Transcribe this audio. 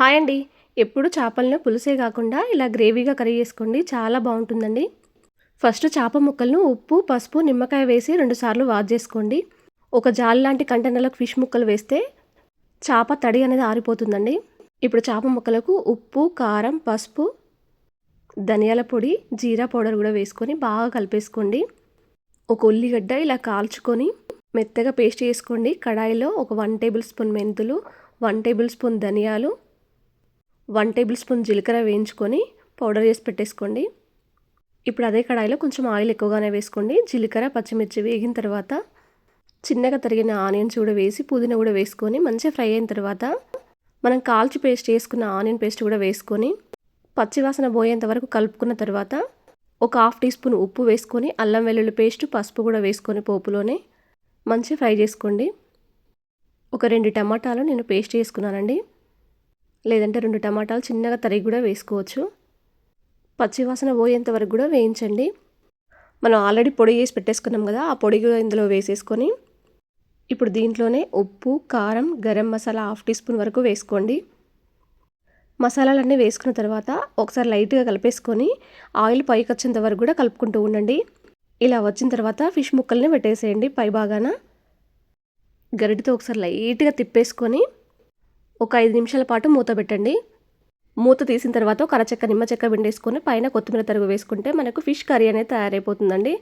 Hi అండి. ఎప్పుడు చేపలను పులుసే కాకుండా ఇలా గ్రేవీగా కర్రీ చేసుకోండి. చాలా బాగుంటుందండి. ఫస్ట్ చేప ముక్కలను ఉప్పు, పసుపు, నిమ్మకాయ వేసి 2 సార్లు వాష్ చేసుకోండి. ఒక జాలి లాంటి కంటైనర్‌లోకి ఫిష్ ముక్కలు వేస్తే చేప తడి అనేది ఆరిపోతుందండి. ఇప్పుడు చేప ముక్కలకు ఉప్పు, కారం, పసుపు, ధనియాల పొడి, జీరా పౌడర్ కూడా వేసుకొని బాగా కలిపేసుకోండి. ఒక ఉల్లిగడ్డ ఇలా కాల్చుకొని మెత్తగా పేస్ట్ చేసుకోండి. కడాయిలో ఒక 1 టేబుల్ స్పూన్ మెంతులు, 1 టేబుల్ స్పూన్ ధనియాలు, 1 టేబుల్ స్పూన్ జీలకర్ర వేయించుకొని పౌడర్ చేసి పెట్టేసుకోండి. ఇప్పుడు అదే కడాయిలో కొంచెం ఆయిల్ ఎక్కువగానే వేసుకోండి. జీలకర్ర, పచ్చిమిర్చి వేగిన తర్వాత చిన్నగా తరిగిన ఆనియన్స్ కూడా వేసి పుదీనా కూడా వేసుకొని మంచిగా ఫ్రై అయిన తర్వాత మనం కాల్చి పేస్ట్ చేసుకున్న ఆనియన్ పేస్ట్ కూడా వేసుకొని పచ్చివాసన పోయేంత వరకు కలుపుకున్న తర్వాత ఒక 1/2 టీ స్పూన్ ఉప్పు వేసుకొని అల్లం వెల్లుల్లి పేస్ట్, పసుపు కూడా వేసుకొని పోపులోనే మంచిగా ఫ్రై చేసుకోండి. ఒక 2 టమాటాలు నేను పేస్ట్ చేసుకున్నానండి. లేదంటే 2 టమాటాలు చిన్నగా తరిగి కూడా వేసుకోవచ్చు. పచ్చివాసన పోయేంత వరకు కూడా వేయించండి. మనం ఆల్రెడీ పొడి చేసి పెట్టేసుకున్నాం కదా, ఆ పొడి కూడా ఇందులో వేసేసుకొని ఇప్పుడు దీంట్లోనే ఉప్పు, కారం, గరం మసాలా 1/2 టీ స్పూన్ వరకు వేసుకోండి. మసాలాలన్నీ వేసుకున్న తర్వాత ఒకసారి లైట్గా కలిపేసుకొని ఆయిల్ పైకి వచ్చేంత వరకు కూడా కలుపుకుంటూ ఉండండి. ఇలా వచ్చిన తర్వాత ఫిష్ ముక్కల్ని పెట్టేసేయండి. పై భాగాన గరిటెతో ఒకసారి లైట్గా తిప్పేసుకొని ఒక 5 నిమిషాల పాటు మూత పెట్టండి. మూత తీసిన తర్వాత ఒక అరచెక్క నిమ్మ చెక్క పిండేసుకొని పైన కొత్తిమీర తరుగు వేసుకుంటే మనకు ఫిష్ కర్రీ అనేది తయారైపోతుందండి.